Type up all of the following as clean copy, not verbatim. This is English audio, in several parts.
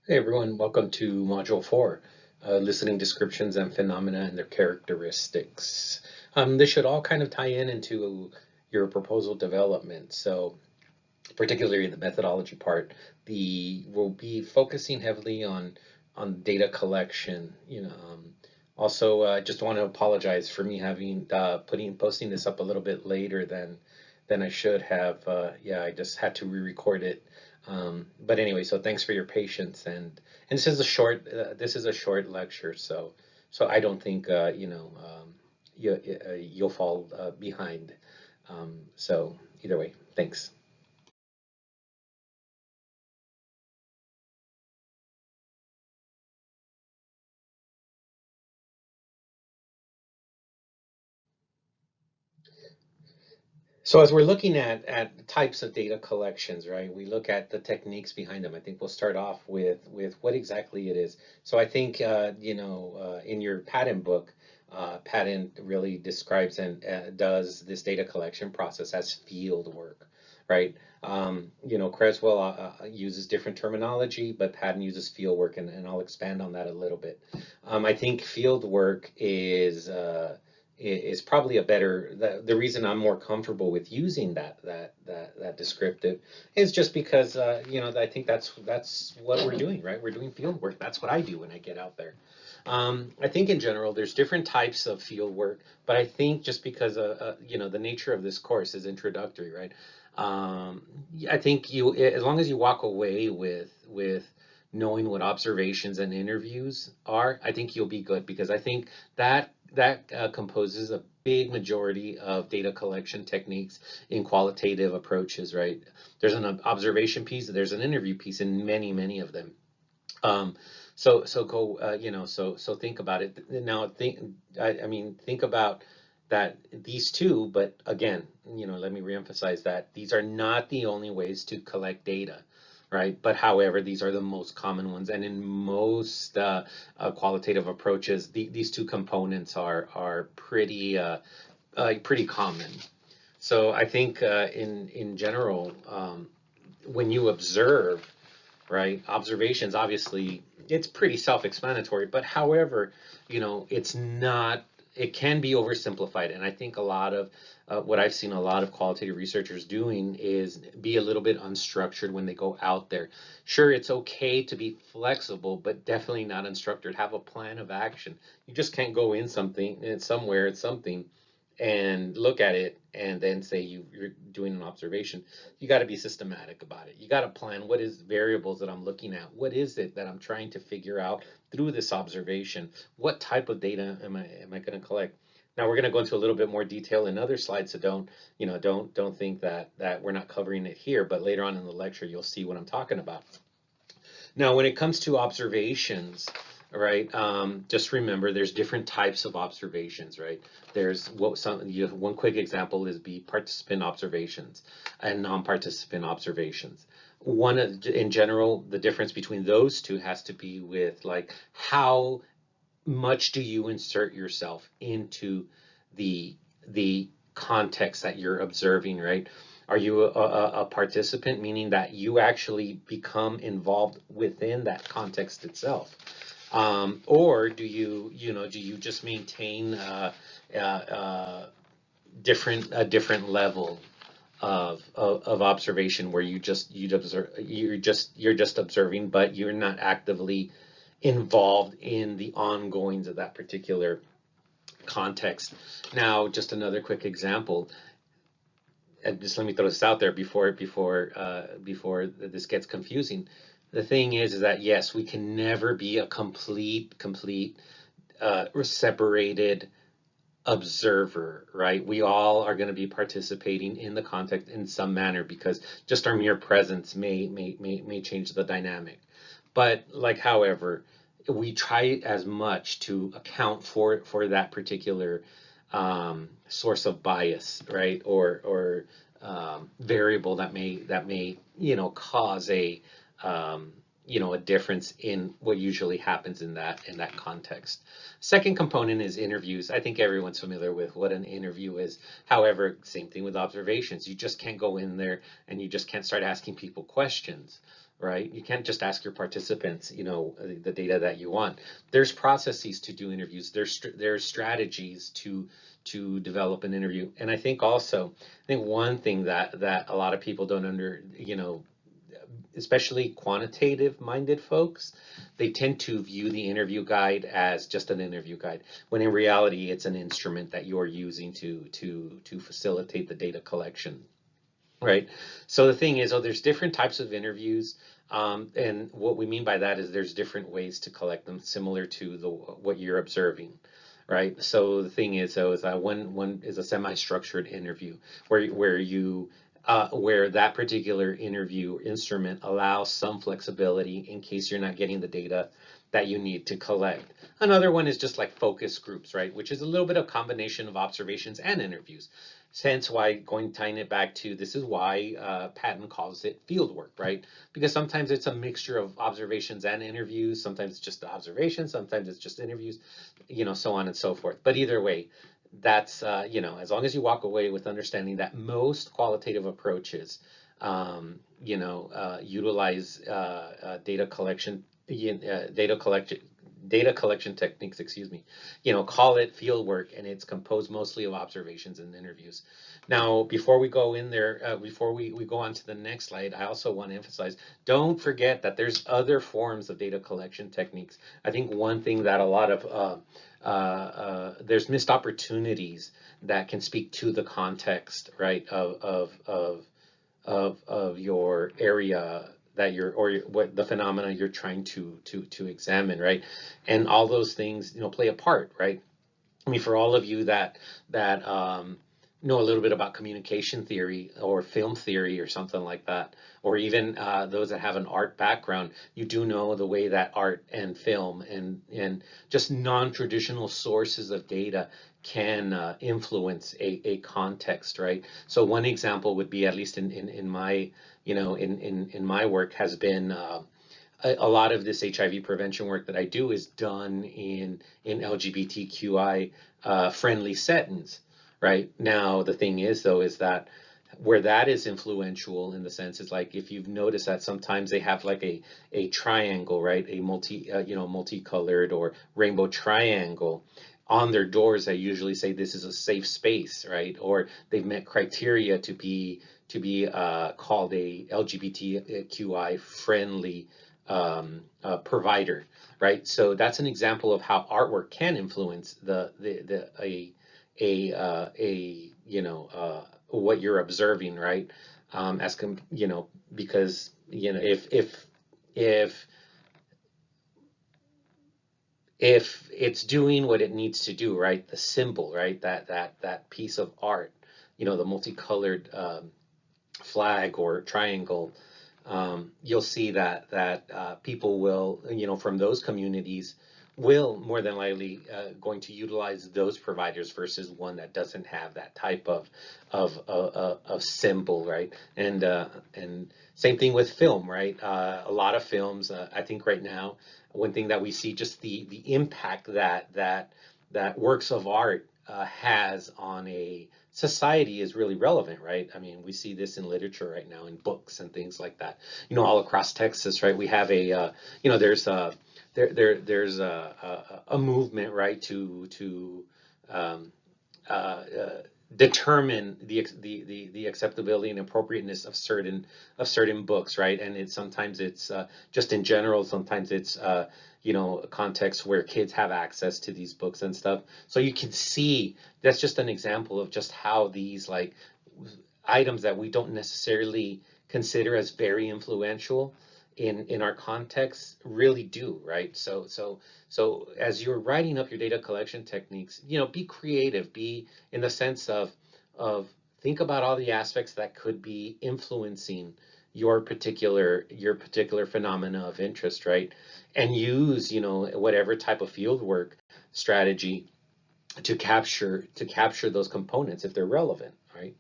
Hey everyone, welcome to Module 4, Listening Descriptions and Phenomena and Their Characteristics. This should all kind of tie into your proposal development. So particularly the methodology part, we'll be focusing heavily on data collection. Also, I just want to apologize for me having posting this up a little bit later than I should have. Yeah, I just had to re-record it. But anyway, so thanks for your patience, and this is a short lecture, so I don't think you'll fall behind. So either way, thanks. So as we're looking at types of data collections, right, we look at the techniques behind them. I think we'll start off with what exactly it is. So I think in your patent book, patent really describes and does this data collection process as field work, right? Creswell uses different terminology, but patent uses field work, and I'll expand on that a little bit. I think field work is probably a better the reason I'm more comfortable with using that descriptive is just because I think that's what we're doing, right? We're doing field work. That's what I do when I get out there. I think in general there's different types of field work, but I think just because the nature of this course is introductory, right? I think you as long as you walk away with knowing what observations and interviews are, I think you'll be good because I think that composes a big majority of data collection techniques in qualitative approaches, right? There's an observation piece, there's an interview piece in many of them. Um, so go, so think about it. Now I mean, think about that these two, but again, let me reemphasize that these are not the only ways to collect data, right? But however, these are the most common ones, and in most qualitative approaches, these two components are pretty common. So I think in general, when you observe, right? Observations, obviously, it's pretty self-explanatory, but however, it's not, it can be oversimplified. And I think a lot of what I've seen a lot of qualitative researchers doing is be a little bit unstructured when they go out there. Sure, it's okay to be flexible, but definitely not unstructured. Have a plan of action. You just can't go in something, and somewhere, it's something, and look at it and then say you're doing an observation. You got to be systematic about it. You got to plan what is variables that I'm looking at. What is it that I'm trying to figure out through this observation? What type of data am I going to collect? Now we're going to go into a little bit more detail in other slides, so don't think that we're not covering it here. But later on in the lecture, you'll see what I'm talking about. Now, when it comes to observations, right? Just remember, there's different types of observations, right? There's one quick example is be participant observations and non-participant observations. In general, the difference between those two has to be with like how much do you insert yourself into the context that you're observing, right? Are you a participant, meaning that you actually become involved within that context itself? Or do you just maintain a different level of observation where you're just observing, but you're not actively involved in the ongoings of that particular context. Now, just another quick example, and just let me throw this out there before this gets confusing. The thing is that yes, we can never be a complete separated observer, right? We all are going to be participating in the context in some manner because just our mere presence may change the dynamic. But like, however, we try as much to account for that particular source of bias, right? Or variable that may cause a difference in what usually happens in that context. Second component is interviews. I think everyone's familiar with what an interview is. However, same thing with observations. You just can't go in there and you just can't start asking people questions. right? You can't just ask your participants, the data that you want. There's processes to do interviews. There's strategies to develop an interview. And I think one thing that a lot of people don't especially quantitative minded folks, they tend to view the interview guide as just an interview guide, when in reality it's an instrument that you're using to facilitate the data collection. Right. So the thing is, there's different types of interviews, and what we mean by that is there's different ways to collect them, similar to what you're observing, right? So the thing is, though, is that one is a semi-structured interview where that particular interview instrument allows some flexibility in case you're not getting the data that you need to collect. Another one is just like focus groups, right? Which is a little bit of combination of observations and interviews. Hence why tying it back to this is why Patton calls it field work, right? Because sometimes it's a mixture of observations and interviews. Sometimes it's just the observations, sometimes it's just interviews, so on and so forth. But either way, that's as long as you walk away with understanding that most qualitative approaches, utilize data collection techniques, excuse me, call it field work, and it's composed mostly of observations and interviews. Now, before we go in there, before we go on to the next slide, I also want to emphasize, don't forget that there's other forms of data collection techniques. I think one thing that a lot of there's missed opportunities that can speak to the context, right, of your area that what the phenomena you're trying to examine, right? And all those things, play a part, right? I mean, for all of you that know a little bit about communication theory or film theory or something like that, or even those that have an art background, you do know the way that art and film and just non-traditional sources of data can influence a context, right? So one example would be, at least in my in my work, has been a lot of this HIV prevention work that I do is done in LGBTQI friendly settings. Right now, the thing is, though, is that where that is influential in the sense is, like, if you've noticed that sometimes they have like a triangle, right, a multicolored or rainbow triangle on their doors that usually say this is a safe space, right, or they've met criteria to be called a LGBTQI friendly provider, right? So that's an example of how artwork can influence what you're observing, right? Because if if it's doing what it needs to do, right, the symbol, right, that piece of art, the multicolored flag or triangle, you'll see that people will, from those communities, will more than likely going to utilize those providers versus one that doesn't have that type of symbol, right? And same thing with film, right? A lot of films, I think right now, one thing that we see, just the impact that works of art has on a society is really relevant, right? I mean, we see this in literature right now, in books and things like that. All across Texas, right? We have there's there's a movement, right, to um, determine the acceptability and appropriateness of certain books, right? And sometimes it's just in general, sometimes it's a context where kids have access to these books and stuff. So you can see that's just an example of just how these, like, items that we don't necessarily consider as very influential in our context really do, right? So as you're writing up your data collection techniques, be creative, be in the sense of think about all the aspects that could be influencing your particular phenomena of interest, right? And use, whatever type of fieldwork strategy to capture those components if they're relevant, right?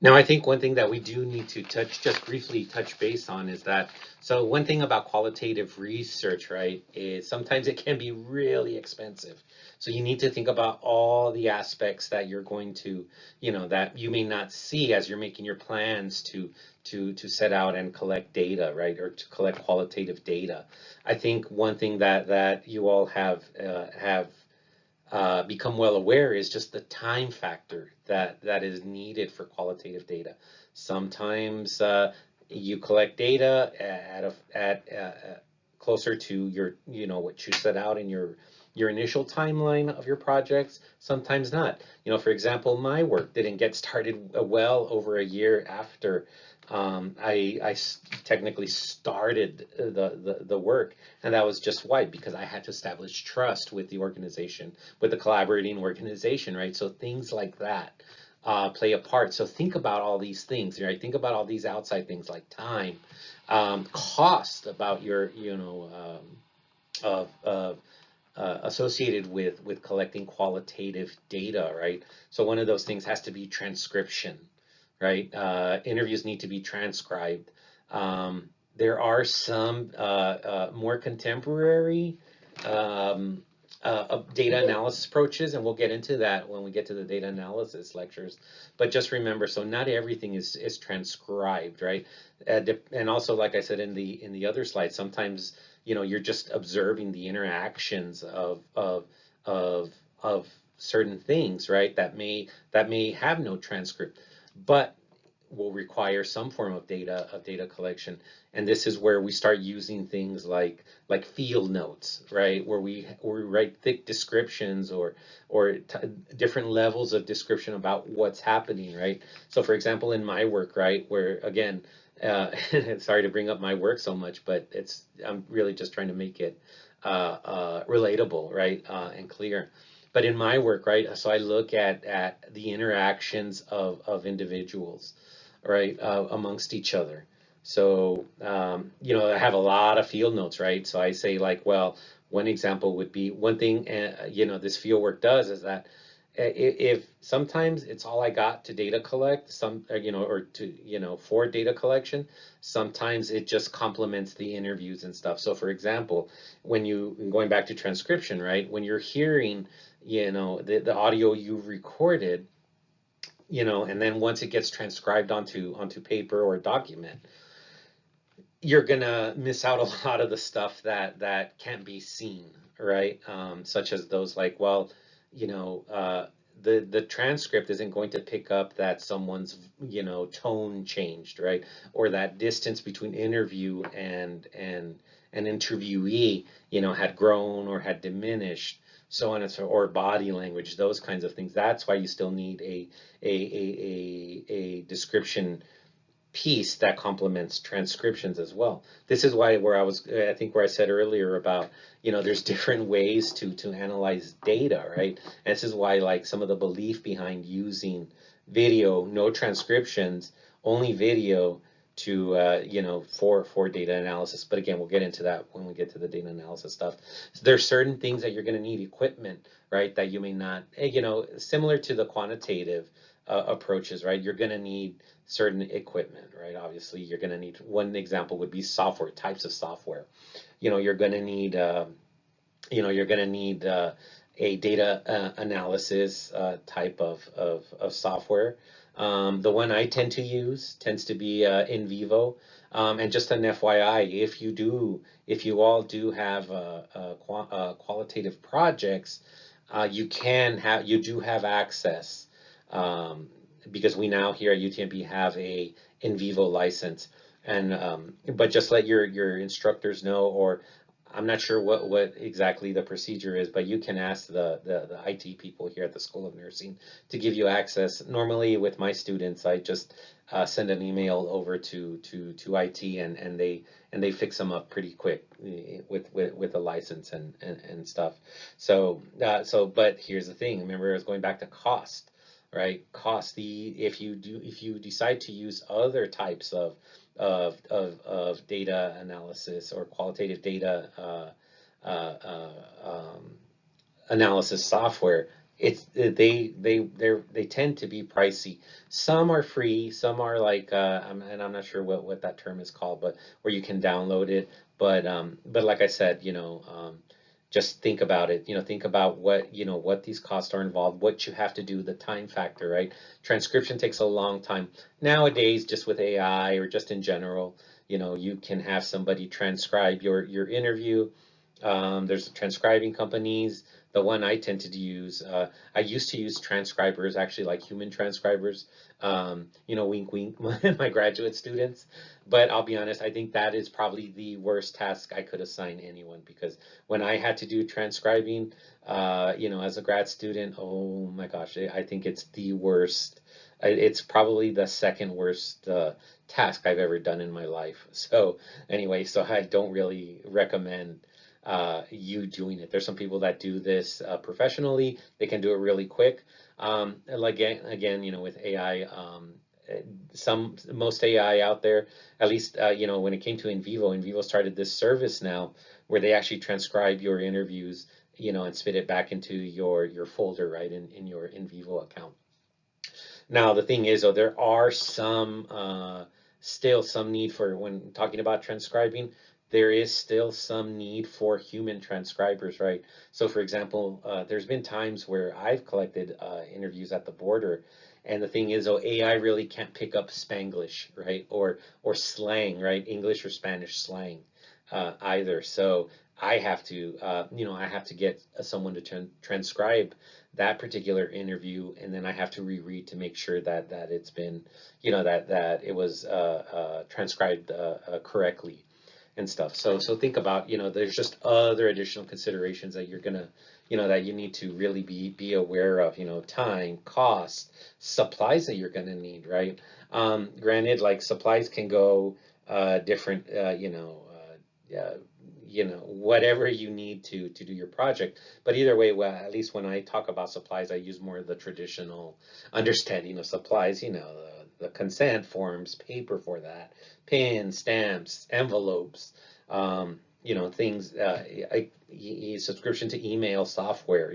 Now, I think one thing that we do need to just briefly touch base on is that, so one thing about qualitative research, right, is sometimes it can be really expensive. So you need to think about all the aspects that you're going to, that you may not see as you're making your plans to set out and collect data, right, or to collect qualitative data. I think one thing that you all have become well aware is just the time factor that is needed for qualitative data. Sometimes you collect data at closer to your, what you set out in your initial timeline of your projects. Sometimes not. For example, my work didn't get started well over a year after I technically started the work, and that was just why, because I had to establish trust with the organization, with the collaborating organization, right? So things like that play a part. So think about all these things, right? Think about all these outside things like time, cost, about your, of associated with collecting qualitative data, right? So one of those things has to be transcription, right? Interviews need to be transcribed. There are some more contemporary um, data analysis approaches, and we'll get into that when we get to the data analysis lectures. But just remember, so not everything is transcribed, right? And also, like I said in the other slide, sometimes you're just observing the interactions of certain things, right? That may have no transcript, but will require some form of data collection. And this is where we start using things like field notes, right, where we write thick descriptions or different levels of description about what's happening, right? So for example, in my work, right, where again, sorry to bring up my work so much, but I'm really just trying to make it relatable, right, and clear. But in my work, right, so I look at the interactions of individuals, right, amongst each other. So, I have a lot of field notes, right? So I say, like, well, one example would be one thing, this field work does is that if sometimes it's all I got to data collect, or to, for data collection, sometimes it just complements the interviews and stuff. So for example, going back to transcription, right, when you're hearing, the audio you've recorded, and then once it gets transcribed onto paper or document, you're gonna miss out a lot of the stuff that can't be seen, right? Such as those, like, well, the transcript isn't going to pick up that someone's tone changed, right? Or that distance between interview and an interviewee had grown or had diminished, so on and so, or body language, those kinds of things. That's why you still need a description piece that complements transcriptions as well. This is why, I think where I said earlier about, there's different ways to analyze data, right? And this is why, like, some of the belief behind using video, no transcriptions, only video to, for data analysis. But again, we'll get into that when we get to the data analysis stuff. So there's certain things that you're going to need equipment, right, that you may not, similar to the quantitative approaches, right? You're going to need certain equipment, right? Obviously, you're going to need, one example would be software, types of software. You're going to need, a data analysis type of software. The one I tend to use tends to be NVivo. And just an FYI, if you all do have qualitative projects, you do have access, because we now here at UTMB have a NVivo license, and but just let your instructors know, or I'm not sure what exactly the procedure is, but you can ask the IT people here at the School of Nursing to give you access. Normally with my students, I just send an email over to IT, and they fix them up pretty quick with a license and stuff. But here's the thing. Remember, I was going back to cost, right? Cost. If you decide to use other types of data analysis or qualitative data analysis software, they tend to be pricey. Some are free, some are like and I'm not sure what that term is called, but where you can download it. But like I said, just think about it. Think about what these costs are involved, what you have to do, the time factor, right? Transcription takes a long time. Nowadays, just with AI or just in general, you can have somebody transcribe your interview. There's transcribing companies. The one I tended to use, I used to use transcribers, actually like human transcribers, wink, wink, my graduate students. But I'll be honest, I think that is probably the worst task I could assign anyone, because when I had to do transcribing, as a grad student, oh my gosh, I think it's the worst. It's probably the second worst task I've ever done in my life. So anyway, so I don't really recommend you doing it. There's some people that do this professionally. They can do it really quick. Like again, with AI, most AI out there, at least when it came to In Vivo started this service now where they actually transcribe your interviews, and spit it back into your folder, right, in your In Vivo account. Now the thing is, though, there are still some need for, when talking about transcribing, there is still some need for human transcribers, right? So, for example, there's been times where I've collected interviews at the border, and the thing is, AI really can't pick up Spanglish, right, or slang, right, English or Spanish slang either. So I have to get someone to transcribe that particular interview, and then I have to reread to make sure that it's been, that it was transcribed correctly and stuff. So think about, there's just other additional considerations that you're gonna, that you need to really be aware of, time, cost, supplies that you're gonna need, right? Granted, like supplies can go different, whatever you need to do your project. But either way, well, at least when I talk about supplies, I use more of the traditional understanding of supplies, the consent forms, paper for that, pins, stamps, envelopes, things, subscription to email software,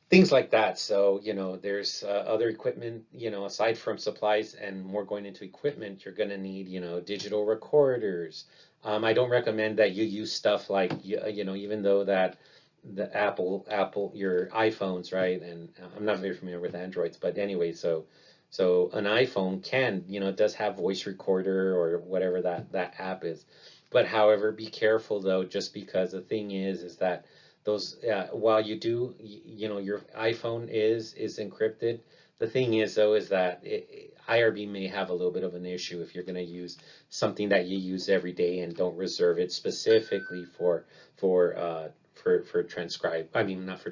things like that. So, there's other equipment, aside from supplies and more going into equipment, you're going to need, digital recorders. I don't recommend that you use stuff like, even though that the Apple, your iPhones, right? And I'm not very familiar with Androids, but anyway, so an iPhone can, does have voice recorder or whatever that app is. But however, be careful though, just because the thing is that those while you do, your iPhone is encrypted. The thing is though is that IRB may have a little bit of an issue if you're going to use something that you use every day and don't reserve it specifically for transcribe. I mean, not for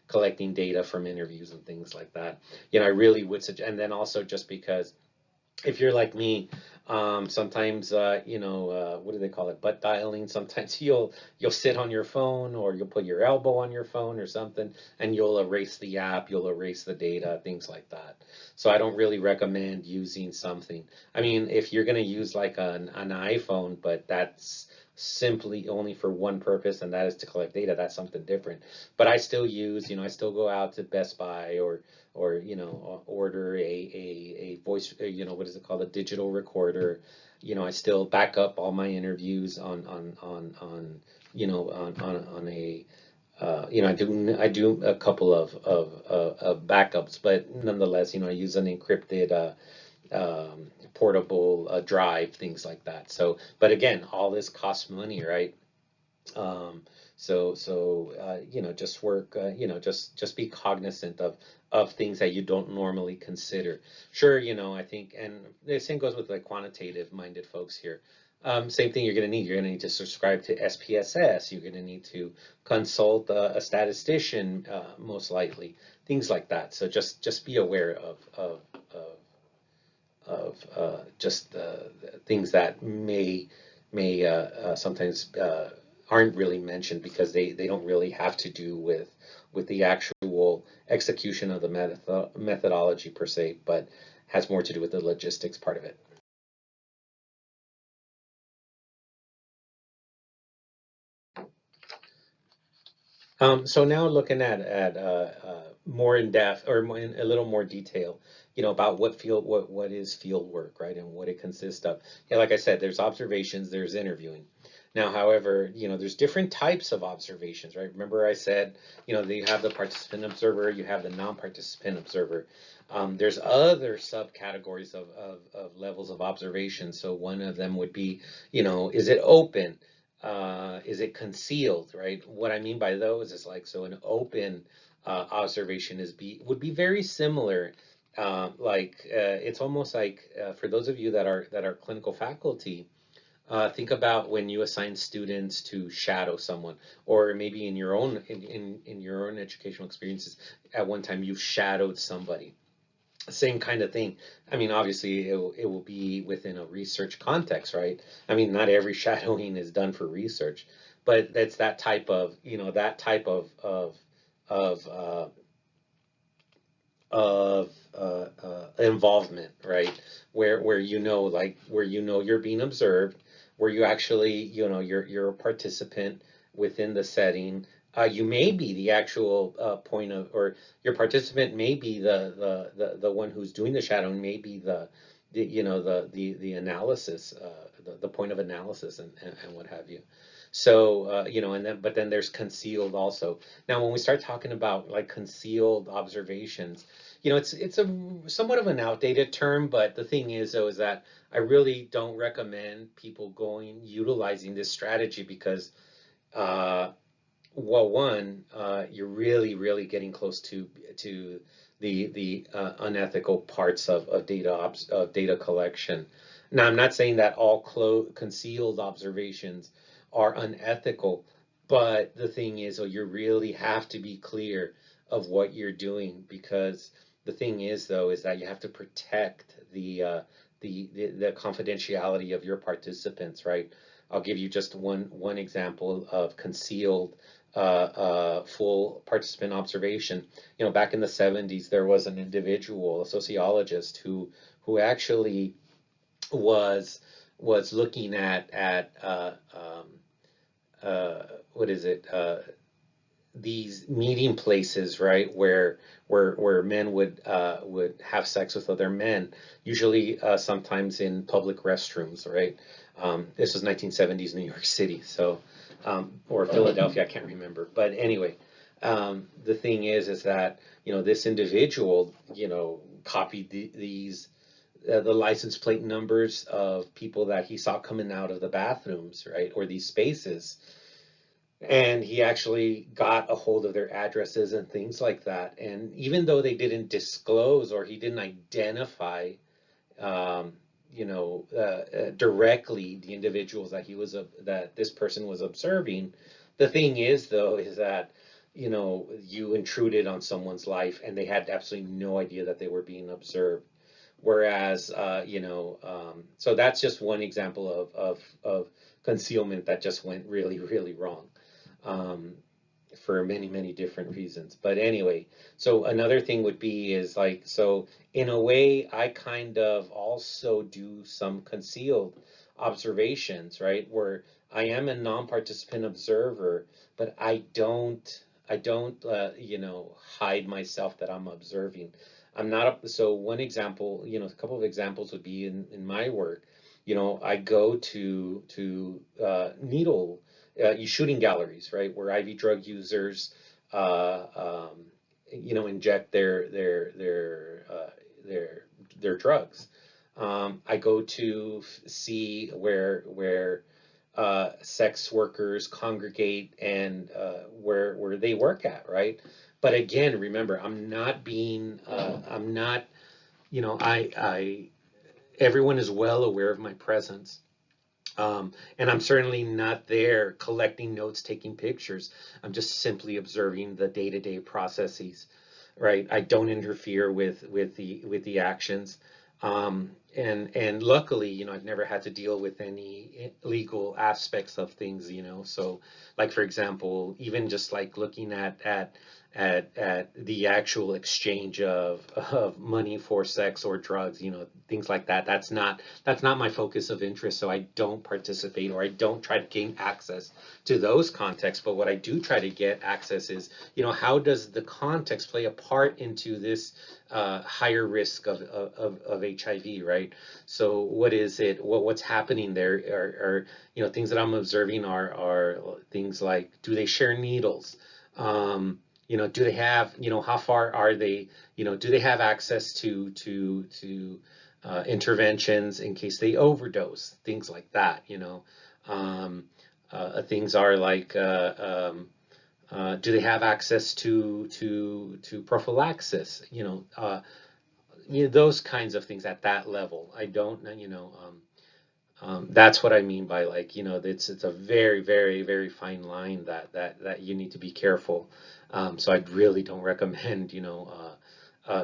collecting data from interviews and things like that. I really would suggest, and then also just because if you're like me, sometimes what do they call it? Butt dialing. Sometimes you'll sit on your phone, or you'll put your elbow on your phone or something, and you'll erase the app, you'll erase the data, things like that. So I don't really recommend using something. I mean, if you're gonna use like an iPhone, but that's simply only for one purpose, and that is to collect data, that's something different. But I still use, I still go out to Best Buy, or order a voice, what is it called, a digital recorder. I still back up all my interviews on a I do a couple of backups, but nonetheless, I use an encrypted portable drive, things like that. So, but again, all this costs money, right? Um, just work, just be cognizant of things that you don't normally consider. Sure, I think, and the same goes with like quantitative minded folks here. Same thing you're going to need. You're going to need to subscribe to SPSS. You're going to need to consult a statistician, most likely, things like that. So just be aware of just the things that may sometimes aren't really mentioned, because they don't really have to do with the actual execution of the methodology per se, but has more to do with the logistics part of it. So now looking at more in depth or more in a little more detail, about what is field work, right, and what it consists of. Yeah, like I said, there's observations, there's interviewing. Now, however, there's different types of observations, right? Remember I said, that you have the participant observer, you have the non-participant observer. There's other subcategories of levels of observation. So one of them would be, is it open? Is it concealed, right? What I mean by those is like, so an open observation would be very similar. It's almost like for those of you that are clinical faculty, think about when you assign students to shadow someone, or maybe in your own educational experiences, at one time you've shadowed somebody. Same kind of thing. I mean, obviously, it will be within a research context, right? I mean, not every shadowing is done for research, but that's that type of involvement, right? Where you're being observed, where you actually you're a participant within the setting. You may be the actual point of, or your participant may be the one who's doing the shadowing, may be the analysis, the point of analysis, and what have you. So, but then there's concealed also. Now, when we start talking about like concealed observations, it's a somewhat of an outdated term, but the thing is, though, is that I really don't recommend people utilizing this strategy because, well, one, you're really, really getting close to the unethical parts of data collection. Now, I'm not saying that all concealed observations are unethical, but the thing is, you really have to be clear of what you're doing, because the thing is, though, is that you have to protect the confidentiality of your participants, right? I'll give you just one example of concealed full participant observation. Back in the 70s, there was an individual, a sociologist, who actually was looking what is it? These meeting places, right, where men would have sex with other men, usually sometimes in public restrooms, right? This was 1970s New York City, so or Philadelphia, I can't remember. But anyway, the thing is that this individual copied the license plate numbers of people that he saw coming out of the bathrooms, right, or these spaces, and he actually got a hold of their addresses and things like that. And even though they didn't disclose, or he didn't identify, um, directly the individuals that this person was observing, the thing is, though, is that you intruded on someone's life, and they had absolutely no idea that they were being observed. Whereas, so that's just one example of concealment that just went really, really wrong, um, for many, many different reasons. But anyway, so another thing would be is like, so in a way, I kind of also do some concealed observations, right? Where I am a non-participant observer, but I don't, hide myself that I'm observing. I'm not, so one example, a couple of examples would be in my work. I go to needle shooting galleries, right, where IV drug users, uh, um, inject their drugs. I go to see where sex workers congregate, and where they work at, right? But again, remember, I'm not, I everyone is well aware of my presence. And I'm certainly not there collecting notes, taking pictures. I'm just simply observing the day-to-day processes, right? I don't interfere with the actions. And luckily, I've never had to deal with any legal aspects of things. So, like, for example, even just like looking at at the actual exchange of money for sex or drugs, things like that. That's not my focus of interest, so I don't participate or I don't try to gain access to those contexts. But what I do try to get access is, how does the context play a part into this higher risk of HIV, right? So what is it? What's happening there? Are things that I'm observing are things like, do they share needles? Do they have, how far are they, do they have access to interventions in case they overdose, things like that, things are like, do they have access to prophylaxis, those kinds of things at that level. I don't, that's what I mean by, like, it's a very, very, very fine line that you need to be careful. So I really don't recommend,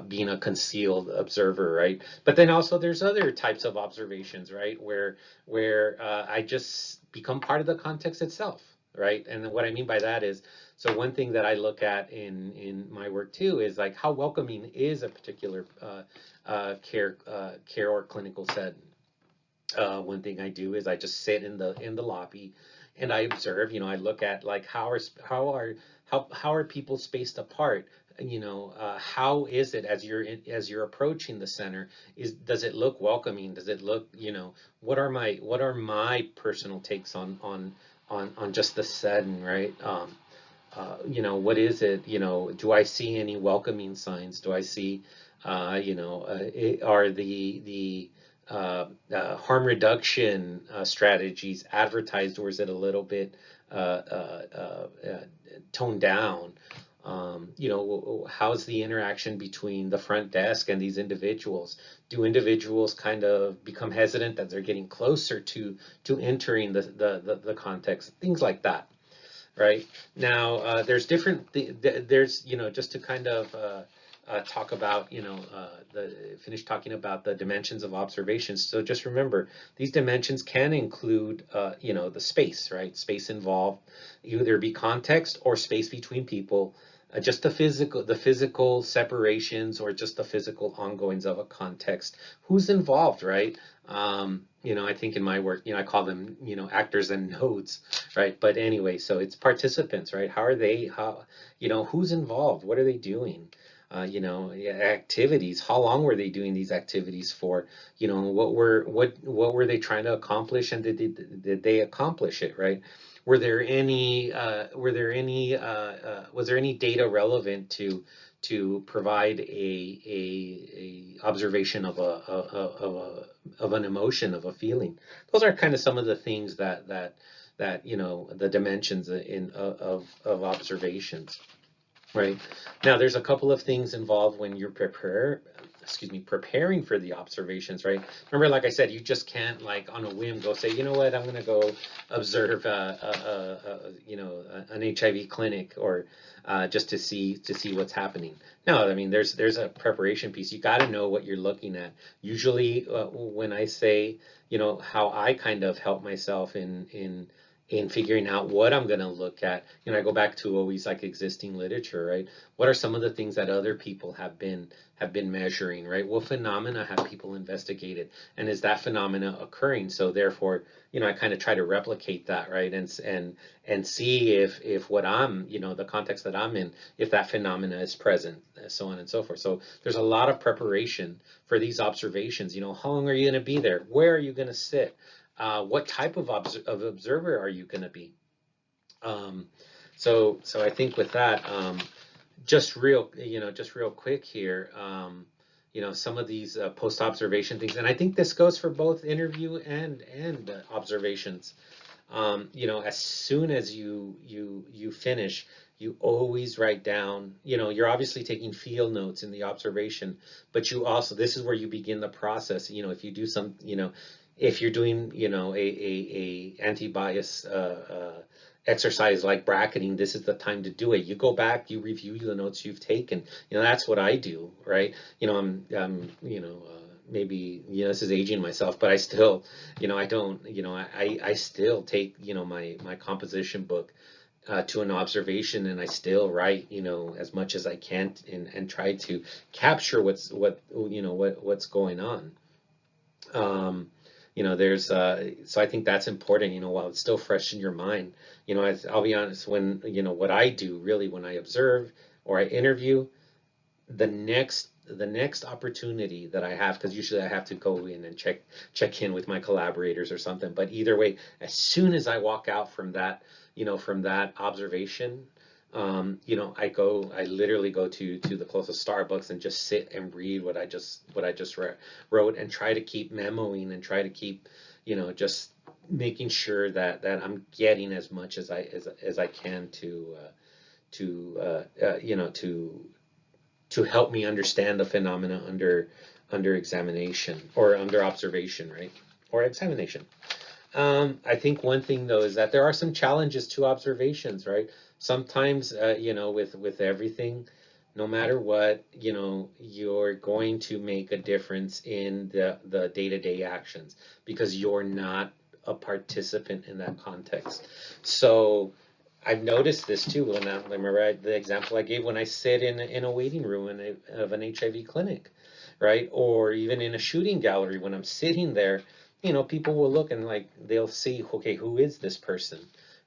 being a concealed observer, right? But then also there's other types of observations, right? Where I just become part of the context itself, right? And what I mean by that is, so one thing that I look at in my work too is, like, how welcoming is a particular care or clinical setting. One thing I do is I just sit in the lobby and I observe. I look at, like, how are people spaced apart. How is it as you're approaching the center? Does it look welcoming? Does it look, what are my personal takes on just the setting, right? What is it? Do I see any welcoming signs? Do I see, are the harm reduction strategies advertised, or is it a little bit uh, uh, uh, toned down? How's the interaction between the front desk and these individuals? Do individuals kind of become hesitant as they're getting closer to entering the context? Things like that, right? Now, there's, just to kind of talk about, finish talking about the dimensions of observations. So just remember, these dimensions can include, the space, right? Space involved, either be context or space between people, just the physical separations, or just the physical ongoings of a context. Who's involved, right? I think in my work, I call them, actors and nodes, right? But anyway, so it's participants, right? Who's involved? What are they doing? Yeah, activities. How long were they doing these activities for? What were they trying to accomplish, and did they accomplish it, right? Was there any data relevant to provide a observation of an emotion, of a feeling? Those are kind of some of the things that the dimensions of observations, right? Now, there's a couple of things involved when you're preparing for the observations, right? Remember, like I said, you just can't, like, on a whim go say, you know what, I'm going to go observe an HIV clinic, or just to see what's happening. No, I mean, there's a preparation piece. You got to know what you're looking at. Usually, when I say, how I kind of help myself in figuring out what I'm going to look at. I go back to always, like, existing literature, right? What are some of the things that other people have been measuring, right? What phenomena have people investigated, and is that phenomena occurring? So therefore, I kind of try to replicate that, right? And see if what I'm, the context that I'm in, if that phenomena is present, so on and so forth. So there's a lot of preparation for these observations. How long are you going to be there? Where are you going to sit? What type of observer are you going to be? Um, so I think with that, just real quick here, some of these post observation things, and I think this goes for both interview and observations. As soon as you finish, you always write down. You're obviously taking field notes in the observation, but you also, this is where you begin the process. If you do some, if you're doing, a anti-bias exercise like bracketing, this is the time to do it. You go back, you review the notes you've taken. That's what I do, right? Maybe, this is aging myself, but I still, I don't, I still take, my composition book to an observation, and I still write, as much as I can, and try to capture what's going on. Um, there's so I think that's important, while it's still fresh in your mind. I'll be honest, when what I do really when I observe or I interview, the next opportunity that I have, because usually I have to go in and check in with my collaborators or something. But either way, as soon as I walk out from that observation, I literally go to the closest Starbucks and just sit and read what I just wrote, and try to keep memoing, and try to keep, just making sure that I'm getting as much as I can to help me understand the phenomena under examination, or under observation, right? Or examination. I think one thing though is that there are some challenges to observations, right? Sometimes, with everything, no matter what, you're going to make a difference in the day-to-day actions, because you're not a participant in that context. So I've noticed this too. When I remember the example I gave, when I sit in a waiting room of an HIV clinic, right? Or even in a shooting gallery, when I'm sitting there, people will look and like they'll see, okay, who is this person,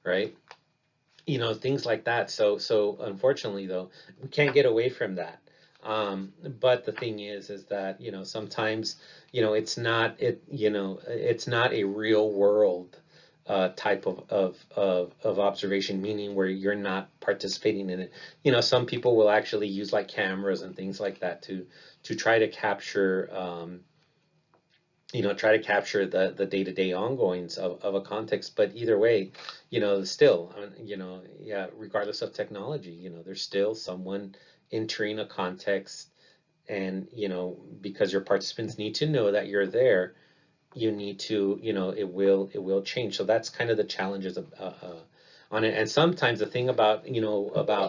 right? Things like that. So unfortunately, though, we can't get away from that. But the thing is that sometimes it's not a real world type of observation, meaning where you're not participating in it. Some people will actually use like cameras and things like that to try to capture the day-to-day ongoings of a context. But either way, still, yeah, regardless of technology, there's still someone entering a context. And because your participants need to know that you're there, you need to, it will change. So that's kind of the challenges on it. And sometimes the thing about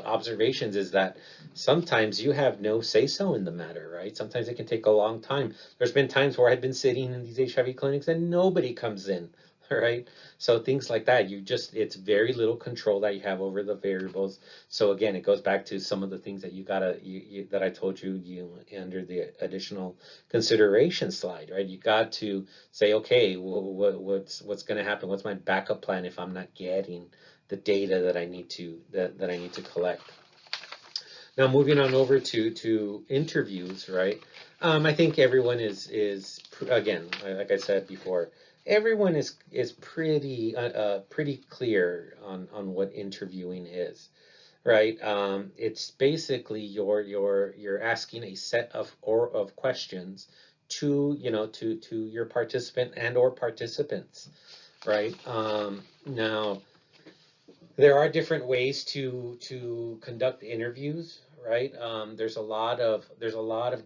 observations is that sometimes you have no say so in the matter, right? Sometimes it can take a long time. There's been times where I've been sitting in these HIV clinics and nobody comes in, right? So things like that, it's very little control that you have over the variables. So again, it goes back to some of the things that that I told under the additional consideration slide, right? You got to say, okay, what's going to happen? What's my backup plan if I'm not getting the data that I need to collect? Now, moving on over to interviews, right? I think everyone is again, like I said before, everyone is pretty clear on what interviewing is, right? It's basically you're asking a set of questions to your participant and or participants, right? Now, there are different ways to conduct interviews, right? There's a lot of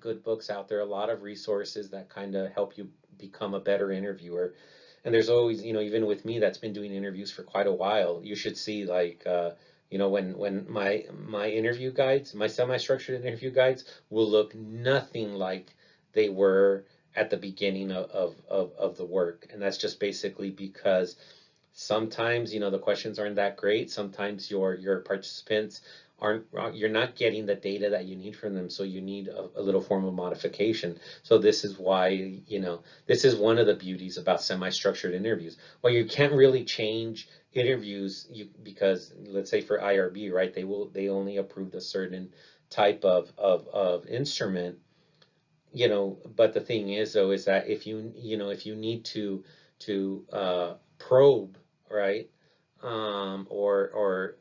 good books out there, a lot of resources that kind of help you become a better interviewer. And there's always, even with me that's been doing interviews for quite a while, you should see like when my interview guides, my semi-structured interview guides will look nothing like they were at the beginning of the work. And that's just basically because sometimes the questions aren't that great. Sometimes your participants aren't you're not getting the data that you need from them, so you need a little form of modification. So this is why this is one of the beauties about semi-structured interviews. Well, you can't really change interviews, because let's say for IRB, right, they only approved a certain type of instrument. But the thing is, though, is that if you need to probe, right? Or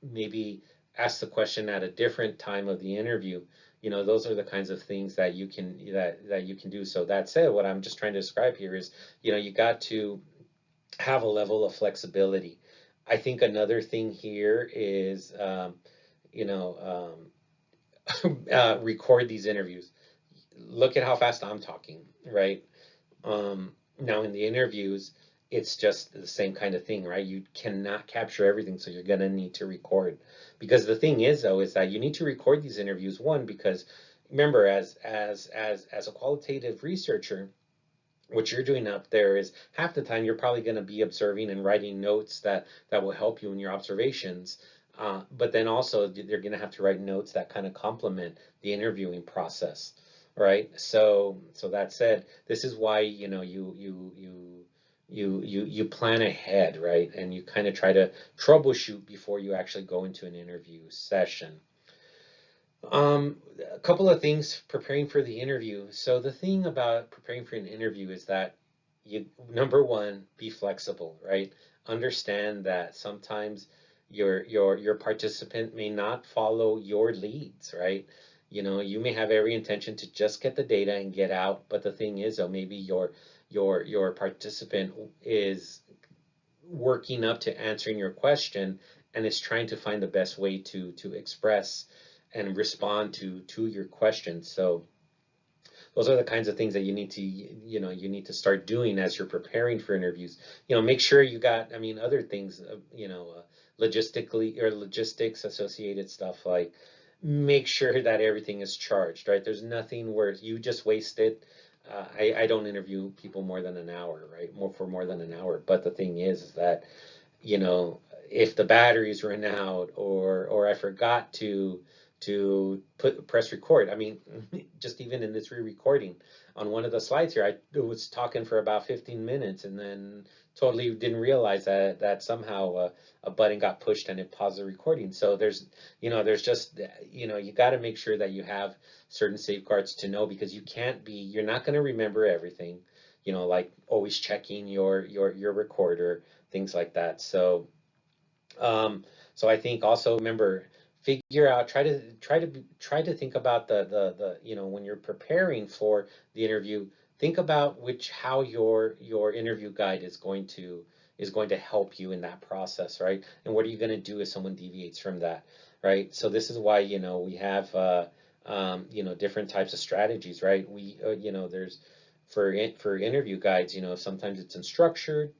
maybe ask the question at a different time of the interview. Those are the kinds of things that you can do. So that said, what I'm just trying to describe here is, you got to have a level of flexibility. I think another thing here is, you know, record these interviews. Look at how fast I'm talking, right? Now in the interviews, it's just the same kind of thing, right? You cannot capture everything, so you're gonna need to record. Because the thing is, though, is that you need to record these interviews. One, because remember, as a qualitative researcher, what you're doing up there is half the time you're probably going to be observing and writing notes that will help you in your observations. But then also you're going to have to write notes that kind of complement the interviewing process, right? So that said, this is why you plan ahead, right? And you kind of try to troubleshoot before you actually go into an interview session. A couple of things preparing for the interview. So the thing about preparing for an interview is that number one, be flexible, right? Understand that sometimes your participant may not follow your leads, right? You may have every intention to just get the data and get out, but the thing is, though, maybe your participant is working up to answering your question and is trying to find the best way to express and respond to your question. So those are the kinds of things that you need to start doing as you're preparing for interviews. Make sure you got, I mean, other things, logistically or logistics associated stuff, like make sure that everything is charged, right? There's nothing where you just wasted. I don't interview people more than an hour, right? More than an hour. But the thing is that, you know, if the batteries run out, or I forgot to press record. I mean, just even in this re-recording on one of the slides here, I was talking for about 15 minutes and then totally didn't realize that somehow a button got pushed and it paused the recording. So there's just, you got to make sure that you have certain safeguards to know, because you're not going to remember everything, like always checking your recorder, things like that. So I think also, remember, figure out, try to think about the when you're preparing for the interview, think about how your interview guide is going to help you in that process, right? And what are you going to do if someone deviates from that, right? So this is why we have different types of strategies, right? There's for interview guides, sometimes it's unstructured,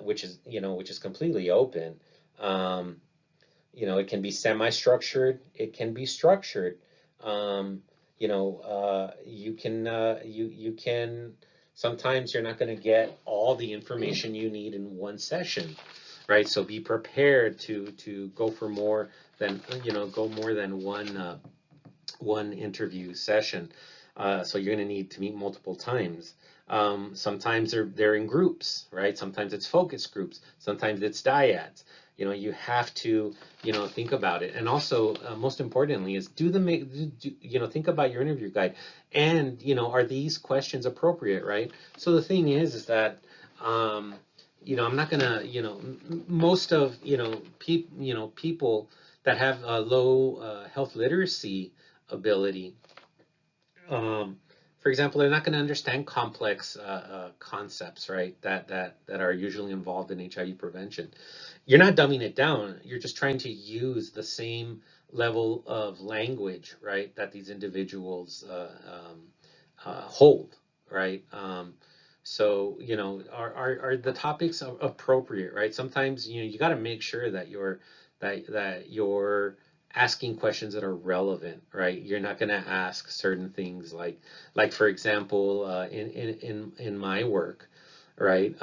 which is completely open. Um, it can be semi-structured, it can be structured. You can sometimes you're not going to get all the information you need in one session, right? So be prepared to go more than one interview session. So you're going to need to meet multiple times. Sometimes they're in groups, right? Sometimes it's focus groups. Sometimes it's dyads. You have to, think about it. And also, most importantly, is think about your interview guide, and are these questions appropriate, right? So the thing is that, I'm not gonna, most of, people that have a low health literacy ability, um, for example, they're not going to understand complex concepts, right? That are usually involved in HIV prevention. You're not dumbing it down. You're just trying to use the same level of language, right, that these individuals hold, right? So, are the topics appropriate, right? Sometimes you got to make sure that you're asking questions that are relevant, right? You're not going to ask certain things like for example, in my work, right?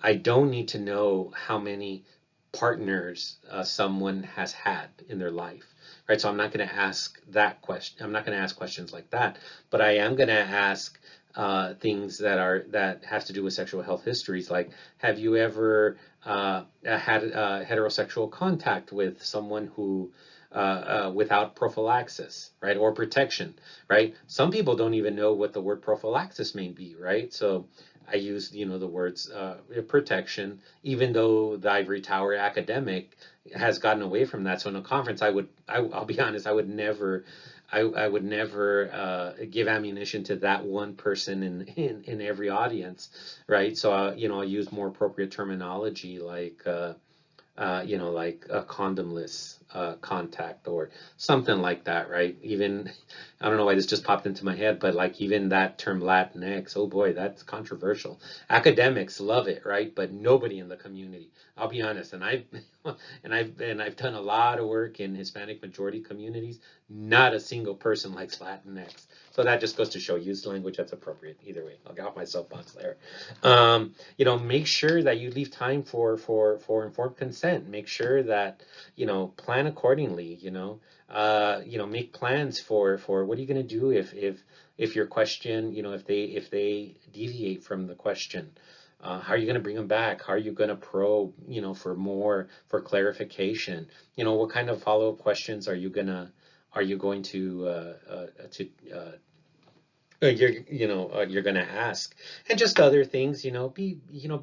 I don't need to know how many partners someone has had in their life, right? So I'm not going to ask that question. I'm not going to ask questions like that, but I am going to ask things that has to do with sexual health histories, like have you ever had heterosexual contact with someone who without prophylaxis, right, or protection, right? Some people don't even know what the word prophylaxis may be, right? So I use, the words protection, even though the ivory tower academic has gotten away from that. So in a conference, I'll be honest, I would never give ammunition to that one person in every audience, right? So I'll use more appropriate terminology, like a condomless contact or something like that, right? Even, I don't know why this just popped into my head, but like even that term Latinx, oh boy, that's controversial. Academics love it, right? But nobody in the community. I'll be honest, and I've and I've done a lot of work in Hispanic majority communities. Not a single person likes Latinx. So that just goes to show use language that's appropriate. Either way, I'll get off my soapbox there. Make sure that you leave time for informed consent. Make sure that plan accordingly. Make plans for what are you going to do if your question, if they deviate from the question. How are you going to bring them back? How are you going to probe, for clarification? What kind of follow-up questions are you going you're going to ask, and just other things, be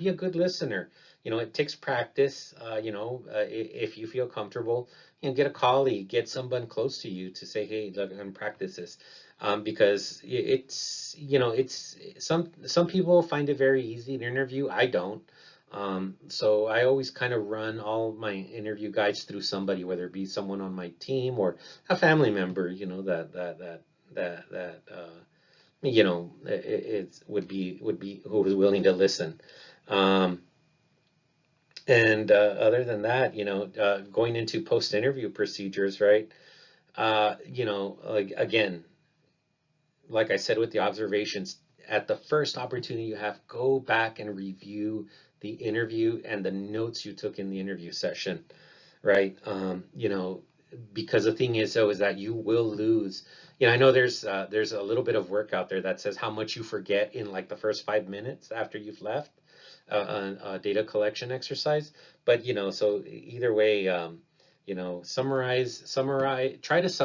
a good listener. It takes practice. If you feel comfortable, get a colleague, get someone close to you to say, hey, look, I'm going to practice this. Because it's some people find it very easy to interview. I don't. So I always kind of run all my interview guides through somebody, whether it be someone on my team or a family member, it would be who was willing to listen. Um, and other than that, going into post-interview procedures, right? Like again, like I said with the observations, at the first opportunity you have, go back and review the interview and the notes you took in the interview session, right? Because the thing is, though, is that you will lose. I know there's a little bit of work out there that says how much you forget in like the first 5 minutes after you've left a data collection exercise. But so either way, summarize.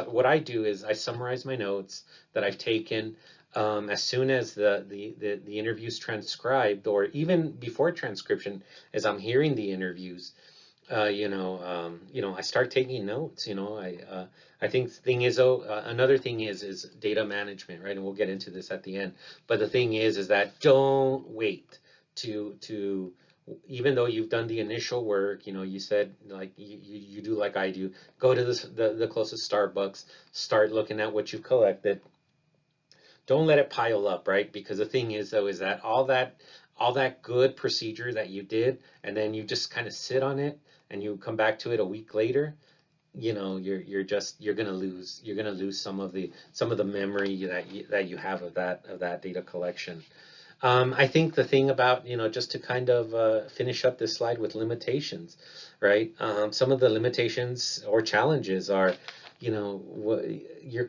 What I do is I summarize my notes that I've taken. As soon as the interview's transcribed, or even before transcription, as I'm hearing the interviews, I start taking notes. I think the thing is, though, another thing is data management, right? And we'll get into this at the end. But the thing is that don't wait to even though you've done the initial work, you said like you do like I do, go to the closest Starbucks, start looking at what you've collected. Don't let it pile up, right? Because the thing is, though, is that all that good procedure that you did, and then you just kind of sit on it, and you come back to it a week later, you're gonna lose some of the memory that you have of that data collection. I think the thing about, just to kind of finish up this slide with limitations, right? Some of the limitations or challenges are, you're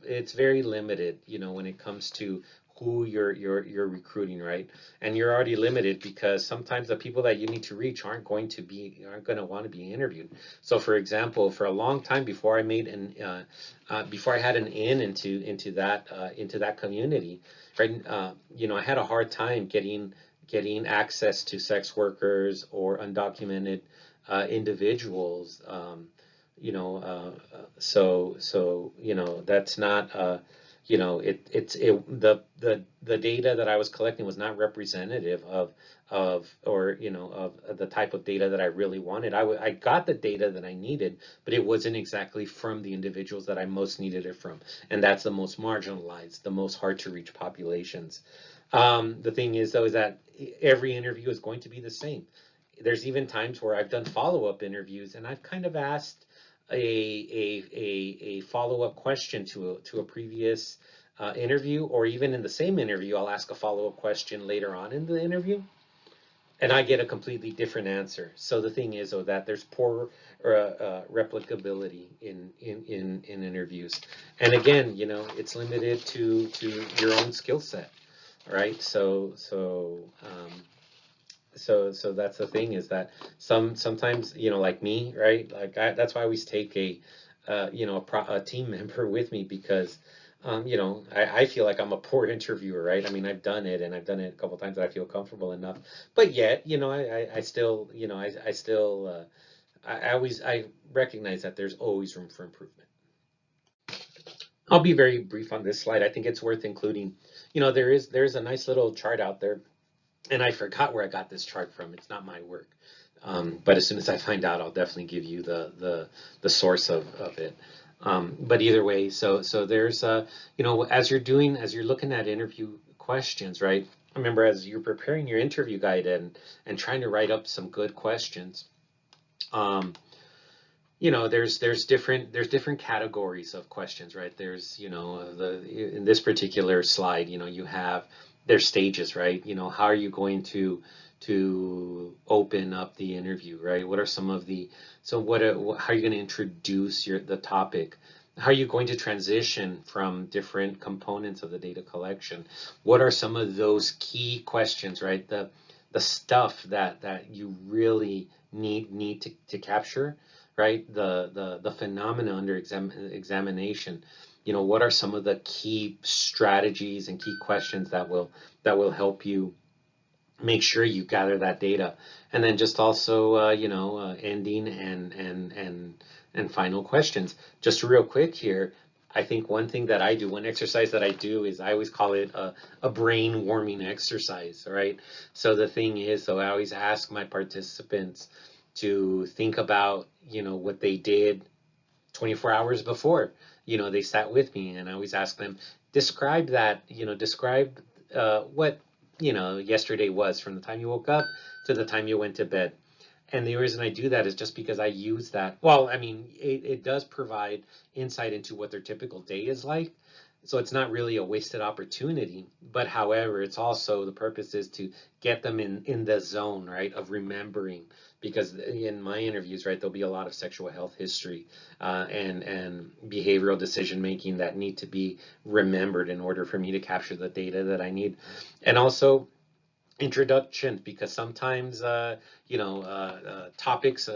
it's very limited, when it comes to who you're recruiting, right? And you're already limited because sometimes the people that you need to reach aren't going to want to be interviewed. So, for example, for a long time before I had an in into that community, right? I had a hard time getting access to sex workers or undocumented individuals. That's not the data that I was collecting was not representative of the type of data that I really wanted. I got the data that I needed, but it wasn't exactly from the individuals that I most needed it from, and that's the most marginalized, the most hard to reach populations. The thing is, though, is that every interview is going to be the same. There's even times where I've done follow-up interviews and I've kind of asked a follow-up question to a previous interview, or even in the same interview, I'll ask a follow-up question later on in the interview, and I get a completely different answer. So the thing is, that there's poor replicability in interviews, and again, it's limited to your own skill set, right? So that's the thing, is that sometimes, like me, right? Like that's why I always take a team member with me, because I feel like I'm a poor interviewer, right? I mean, I've done it, and I've done it a couple times that I feel comfortable enough, but yet, I still, I recognize that there's always room for improvement. I'll be very brief on this slide. I think it's worth including. There's a nice little chart out there, and I forgot where I got this chart from. It's not my work, but as soon as I find out, I'll definitely give you the source of it. But either way, so there's as you're looking at interview questions, right? Remember, as you're preparing your interview guide and trying to write up some good questions, um, there's different categories of questions, right? There's, the in this particular slide, you have there's stages, right? How are you going to open up the interview, right? What are some of the so what are, how are you going to introduce the topic? How are you going to transition from different components of the data collection? What are some of those key questions, right? The stuff that you really need to capture, right? The phenomena under examination. What are some of the key strategies and key questions that will help you make sure you gather that data, and then just also ending and final questions. Just real quick here, I think one exercise that I do is I always call it a brain warming exercise, right? So the thing is, so I always ask my participants to think about what they did 24 hours before they sat with me, and I always ask them, describe what yesterday was, from the time you woke up to the time you went to bed. And the reason I do that is just because I use that. Well, I mean, it does provide insight into what their typical day is like. So it's not really a wasted opportunity. But however, it's also, the purpose is to get them in the zone, right, of remembering. Because in my interviews, right, there'll be a lot of sexual health history and behavioral decision making that need to be remembered in order for me to capture the data that I need. And also, introduction, because sometimes topics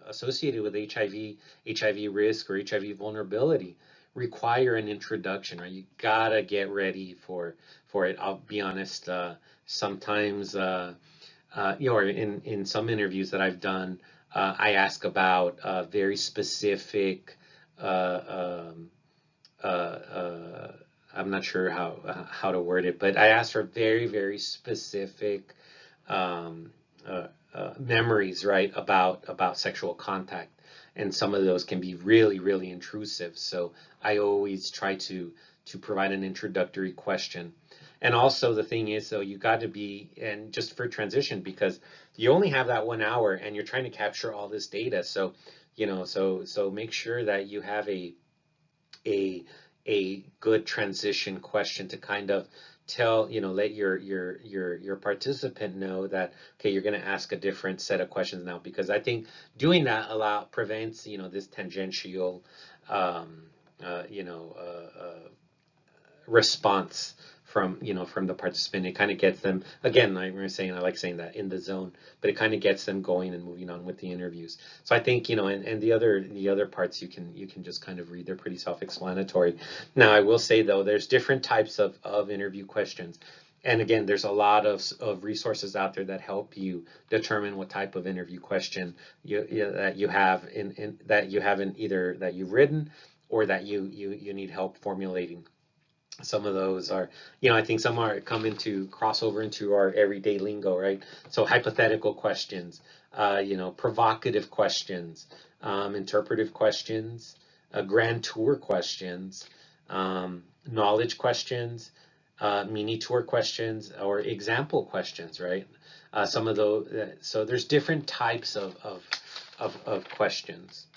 associated with HIV risk, or HIV vulnerability require an introduction, right? You gotta get ready for it. I'll be honest, sometimes or in some interviews that I've done, I ask about very specific um, uh, uh, I'm not sure how to word it, but I asked for very, very specific um, memories, right, about sexual contact, and some of those can be really, really intrusive. So I always try to provide an introductory question. And also the thing is, so you got to be, and just for transition, because you only have that 1 hour and you're trying to capture all this data. So, so make sure that you have a a good transition question to kind of let your participant know that, okay, you're going to ask a different set of questions now, because I think doing that prevents this tangential um, uh, you know response from the participant. It kind of gets them, again, I like saying that, in the zone, but it kind of gets them going and moving on with the interviews. So I think, and the other parts you can just kind of read. They're pretty self-explanatory. Now I will say, though, there's different types of interview questions. And again, there's a lot of resources out there that help you determine what type of interview question that you have that you haven't, either that you've written or that you need help formulating. Some of those are, I think some are come into crossover into our everyday lingo, right? So hypothetical questions, provocative questions, interpretive questions, grand tour questions, knowledge questions, mini tour questions, or example questions, right? Some of those, so there's different types of questions.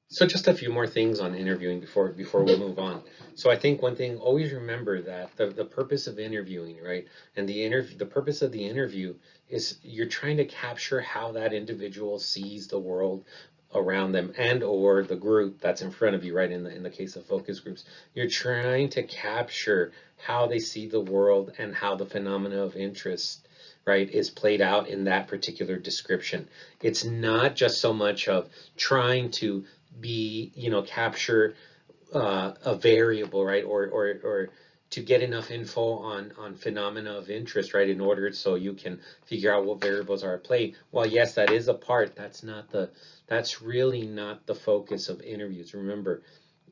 So just a few more things on interviewing before we move on. So I think one thing, always remember that the purpose of interviewing, right? And the purpose of the interview is, you're trying to capture how that individual sees the world around them, and or the group that's in front of you, right? In the case of focus groups, you're trying to capture how they see the world and how the phenomena of interest, right, is played out in that particular description. It's not just so much of trying to capture a variable, right? Or to get enough info on phenomena of interest, right, in order so you can figure out what variables are at play. Well, yes, that is a part. That's really not the focus of interviews. Remember,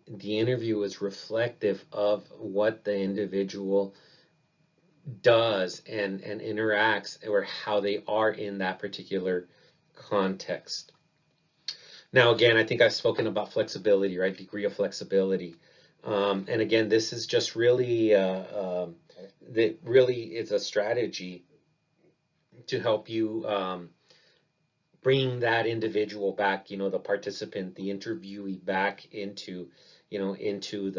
the interview is reflective of what the individual does and interacts, or how they are in that particular context. Now, again, I think I've spoken about flexibility, right? Degree of flexibility. And again, this is just really, that really is a strategy to help you bring that individual back, the participant, the interviewee back into, into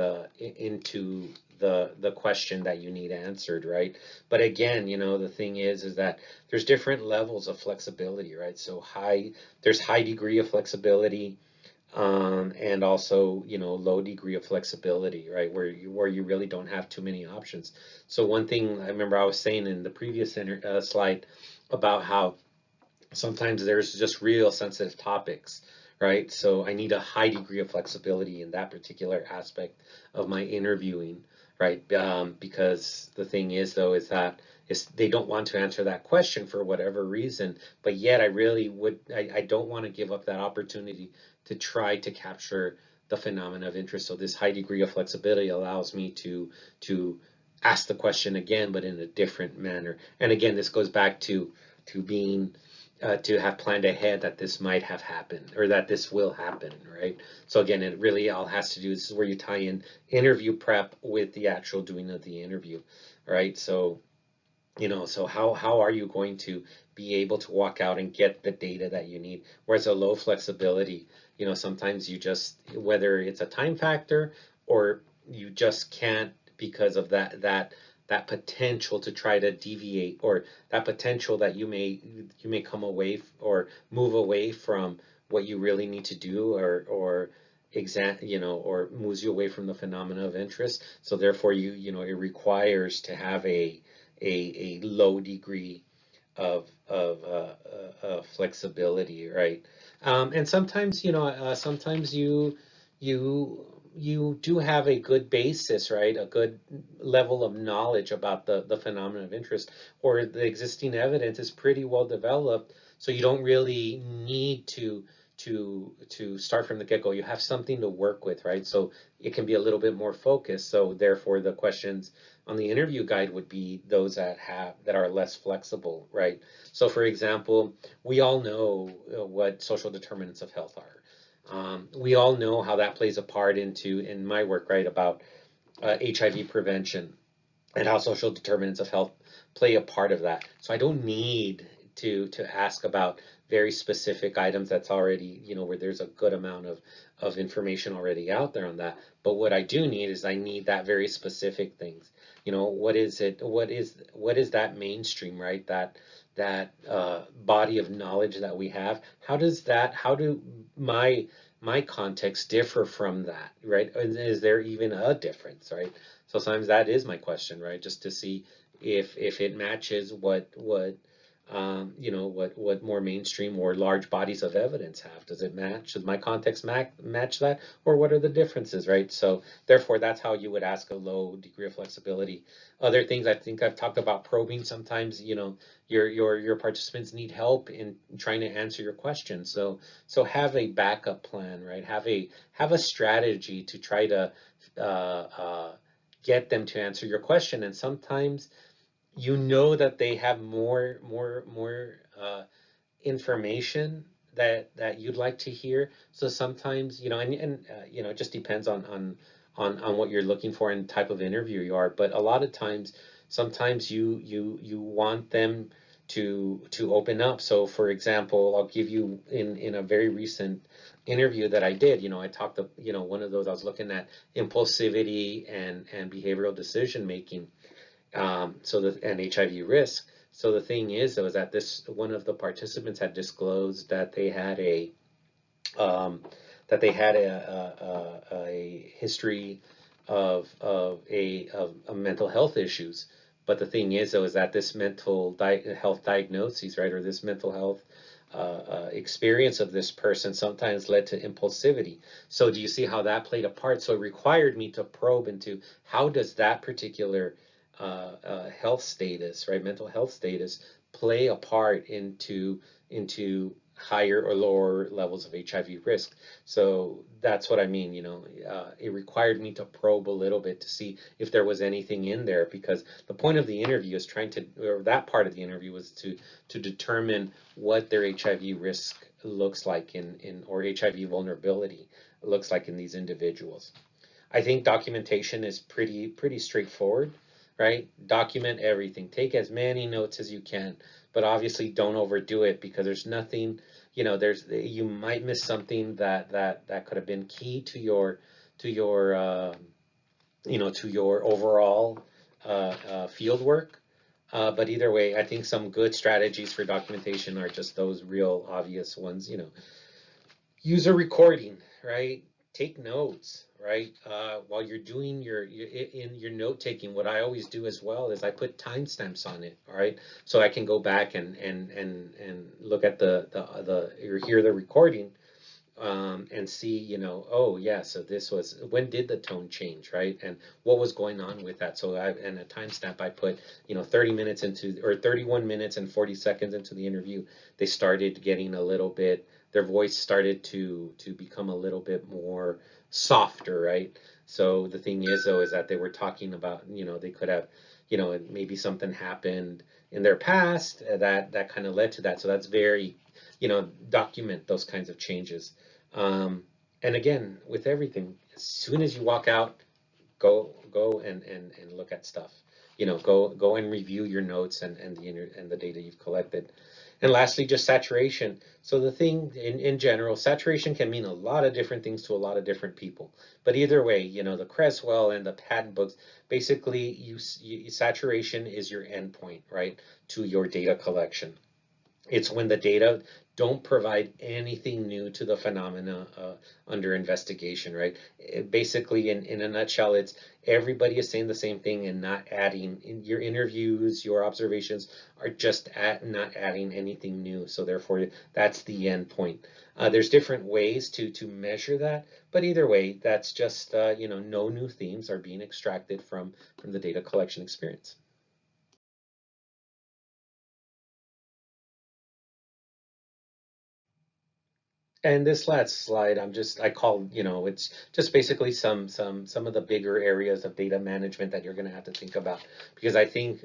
the question that you need answered, right? But again, the thing is that there's different levels of flexibility, right? So there's high degree of flexibility, and also, low degree of flexibility, right, where you really don't have too many options. So one thing I remember I was saying in the previous slide about how sometimes there's just real sensitive topics, right? So I need a high degree of flexibility in that particular aspect of my interviewing, right? Because the thing is, though, is that they don't want to answer that question for whatever reason, but yet I don't want to give up that opportunity to try to capture the phenomena of interest. So this high degree of flexibility allows me to ask the question again, but in a different manner. And again, this goes back to being to have planned ahead that this might have happened, or that this will happen, right? So again, it really all has to do, this is where you tie in interview prep with the actual doing of the interview, right? So, so how are you going to be able to walk out and get the data that you need? Whereas a low flexibility, sometimes you just, whether it's a time factor or you just can't, because of that potential to try to deviate, or that potential that you may come away or move away from what you really need to do, or or moves you away from the phenomena of interest. So therefore, it requires to have a low degree of flexibility, right? And sometimes, sometimes you you do have a good basis, right? A good level of knowledge about the phenomenon of interest, or the existing evidence is pretty well developed, so you don't really need to start from the get-go. You have something to work with, right? So it can be a little bit more focused. So therefore, the questions on the interview guide would be those that are less flexible, right? So for example, we all know what social determinants of health are. We all know how that plays a part in my work, right, about HIV prevention, and how social determinants of health play a part of that. So I don't need to ask about very specific items that's already, where there's a good amount of information already out there on that. But what I do need is, I need that very specific things. What is it? What is that mainstream, right? That body of knowledge that we have. How do my context differ from that, right? Is there even a difference, right? So sometimes that is my question, right? Just to see if it matches what more mainstream or large bodies of evidence have. Does it match? Does my context match that, or what are the differences, right? So therefore, that's how you would ask a low degree of flexibility. Other things, I think I've talked about probing. Sometimes, your participants need help in trying to answer your question. So have a backup plan, right? Have a strategy to try to uh, uh, get them to answer your question. And sometimes that they have more information that you'd like to hear. So sometimes, it just depends on what you're looking for and type of interview you are. But a lot of times, sometimes you want them to open up. So for example, I'll give you, in a very recent interview that I did, I talked to, one of those, I was looking at impulsivity and behavioral decision making, and HIV risk. So the thing is, though, is that this one of the participants had disclosed that they had um, a history of mental health issues. But the thing is, though, is that this mental health diagnoses, right, or this mental health experience of this person sometimes led to impulsivity. So do you see how that played a part? So it required me to probe into how does that particular health status, right, mental health status, play a part into higher or lower levels of HIV risk. So that's what I mean, it required me to probe a little bit to see if there was anything in there, because the point of the interview is or that part of the interview was to determine what their HIV risk looks like or HIV vulnerability looks like in these individuals. I think documentation is pretty straightforward, right? Document everything. Take as many notes as you can, but obviously don't overdo it, because there's nothing, you might miss something that could have been key to your to your overall field work. But either way, I think some good strategies for documentation are just those real obvious ones. Use a recording, right? Take notes, right? While you're doing in your note taking, what I always do as well is I put timestamps on it, all right? So I can go back and look at or hear the recording, and see, oh yeah, so this was, when did the tone change, right? And what was going on with that? So and a timestamp I put, 30 minutes into, or 31 minutes and 40 seconds into the interview, they started getting a little bit, their voice started to become a little bit more softer, right? So the thing is, though, is that they were talking about, they could have, maybe something happened in their past that kind of led to that. So that's very, document those kinds of changes. Um, and again, with everything, as soon as you walk out, go and look at stuff. Go and review your notes and the data you've collected. And lastly, just saturation. So the thing in general, saturation can mean a lot of different things to a lot of different people. But either way, the Creswell and the patent books, basically, saturation is your endpoint, right, to your data collection. It's when the data don't provide anything new to the phenomena under investigation, right? Basically, in a nutshell, it's everybody is saying the same thing and not adding, in your interviews, your observations are just not adding anything new. So therefore, that's the end point. There's different ways to measure that, but either way, that's just no new themes are being extracted from the data collection experience. And this last slide, I call, it's just basically some of the bigger areas of data management that you're going to have to think about, because I think,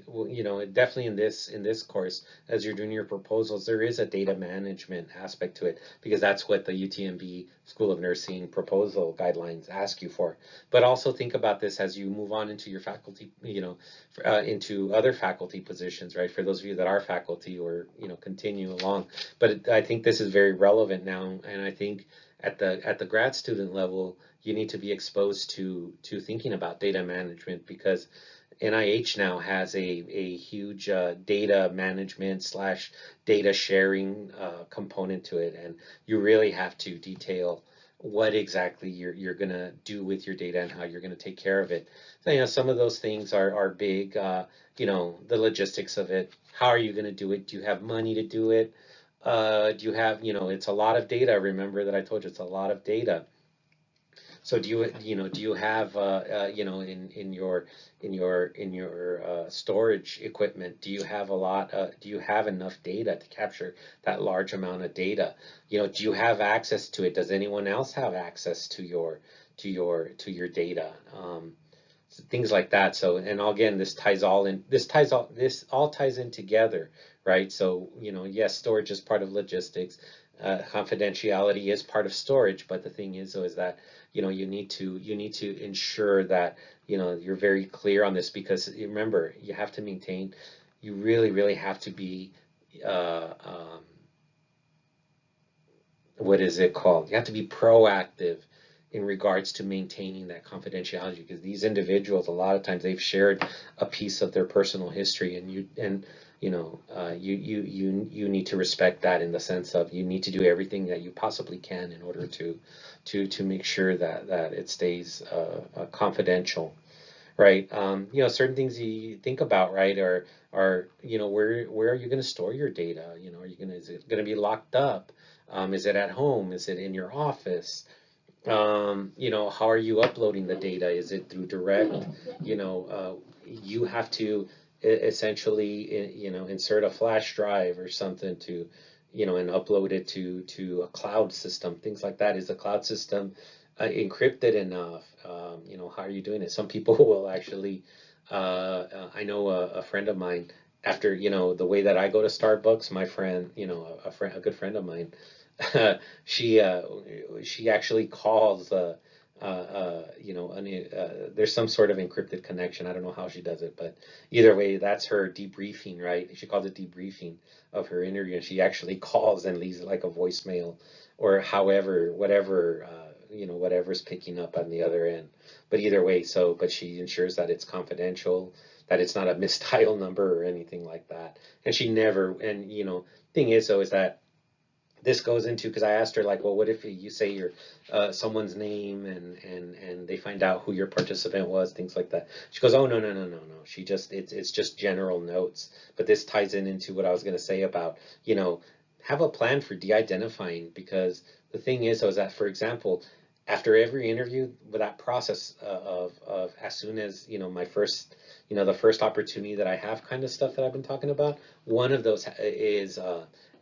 definitely in this course, as you're doing your proposals, there is a data management aspect to it, because that's what the UTMB School of Nursing proposal guidelines ask you for. But also think about this as you move on into your faculty, into other faculty positions, right? For those of you that are faculty, or continue along. But I think this is very relevant now, and I think at the grad student level, you need to be exposed to thinking about data management, because NIH now has a huge data management slash data sharing component to it, and you really have to detail what exactly you're gonna do with your data and how you're gonna take care of it. So, some of those things are big. The logistics of it. How are you gonna do it? Do you have money to do it? Do you have, it's a lot of data. Remember that I told you it's a lot of data. So do you have, in your storage equipment, do you have do you have enough data to capture that large amount of data? Do you have access to it? Does anyone else have access to your data? So things like that. So, and again, this all ties in together, right? So, yes, storage is part of logistics. Confidentiality is part of storage, but the thing is that, you need to ensure that, you're very clear on this, because remember, you have to maintain, you really have to be, what is it called? You have to be proactive in regards to maintaining that confidentiality, because these individuals, a lot of times, they've shared a piece of their personal history, and you need to respect that, in the sense of, you need to do everything that you possibly can in order to make sure that it stays confidential. right? Certain things you think about, right? Are where are you going to store your data? Is it going to be locked up? Is it at home? Is it in your office? How are you uploading the data? Is it through direct? You have to essentially, insert a flash drive or something to, and upload it to a cloud system, things like that. Is the cloud system encrypted enough? How are you doing it? Some people will actually, I know a friend of mine, after, the way that I go to Starbucks, my friend, a good friend of mine, she uh, she actually calls there's some sort of encrypted connection. I don't know how she does it, but either way, that's her debriefing, right? She calls it debriefing of her interview, and she actually calls and leaves like a voicemail or however, whatever, whatever's picking up on the other end. But either way, but she ensures that it's confidential, that it's not a misdial number or anything like that. And she never, and thing is though, is that this goes into, because I asked her like, well, what if you say your someone's name and they find out who your participant was, things like that. She goes, oh, no, no, no, no, no. She just it's just general notes. But this ties into what I was going to say about, have a plan for de-identifying, because the thing is that, for example, after every interview, with that process of as soon as, my first, the first opportunity that I have, kind of stuff that I've been talking about, one of those is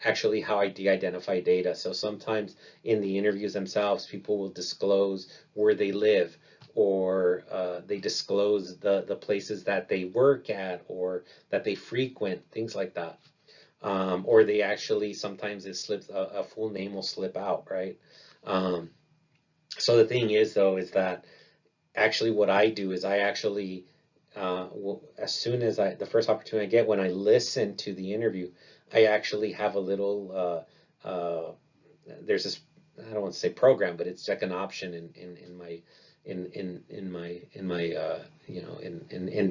actually how I de-identify data. So sometimes in the interviews themselves, people will disclose where they live, or they disclose the places that they work at or that they frequent, things like that. Or they actually, sometimes it slips, a full name will slip out, right? Um, so the thing is, though, is that actually what I do is I actually, as soon as the first opportunity I get, when I listen to the interview, I actually have a little, there's this, I don't want to say program, but it's like an option in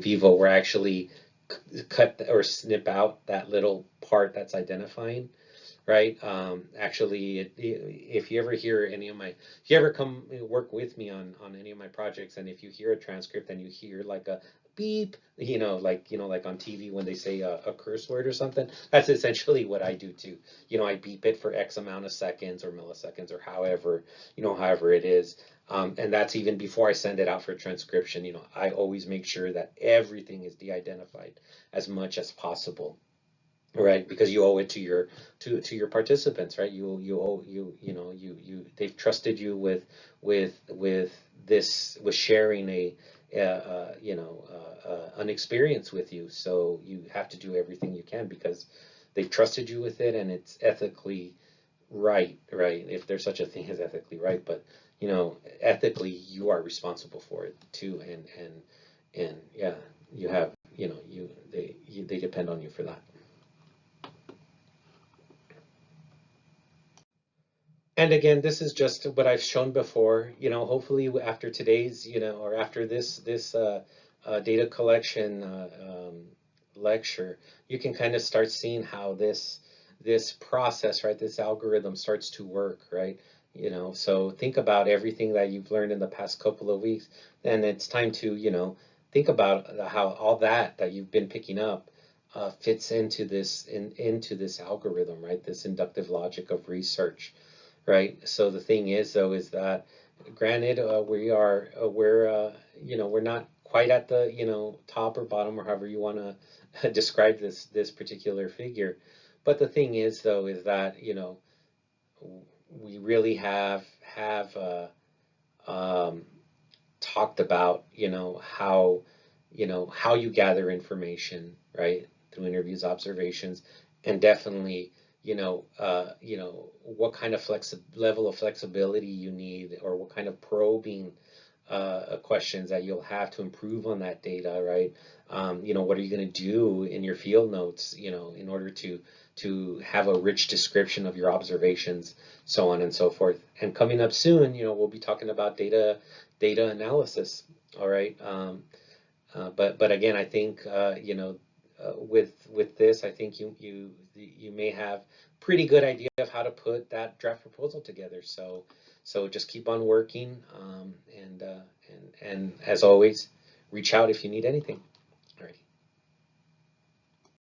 Vivo, where I actually cut or snip out that little part that's identifying, right? Actually, if you ever hear any of my, if you ever come work with me on any of my projects, and if you hear a transcript and you hear like a beep, like on TV when they say a curse word or something, that's essentially what I do too. I beep it for X amount of seconds or milliseconds or however it is. And that's even before I send it out for transcription. I always make sure that everything is de-identified as much as possible, right? Because you owe it to your participants, right? You owe they've trusted you with this, with sharing an experience with you, so you have to do everything you can because they've trusted you with it, and it's ethically right, if there's such a thing as ethically right. But ethically you are responsible for it too, and yeah, you have, they depend on you for that. And again, this is just what I've shown before. Hopefully after today's, or after this data collection lecture, you can kind of start seeing how this process, right, this algorithm starts to work, right? So think about everything that you've learned in the past couple of weeks, and it's time to, think about how all that you've been picking up fits into this algorithm, right? This inductive logic of research, right? So the thing is, though, is that granted, we're not quite at the, top or bottom, or however you want to describe this particular figure. But the thing is, though, is that, we really have um, talked about, how you gather information, right, through interviews, observations, and definitely, what kind of level of flexibility you need, or what kind of probing questions that you'll have to improve on that data, right? What are you going to do in your field notes, in order to have a rich description of your observations, so on and so forth. And coming up soon, we'll be talking about data analysis. All right. But again, I think with this, I think you may have pretty good idea of how to put that draft proposal together. So just keep on working, and as always, reach out if you need anything.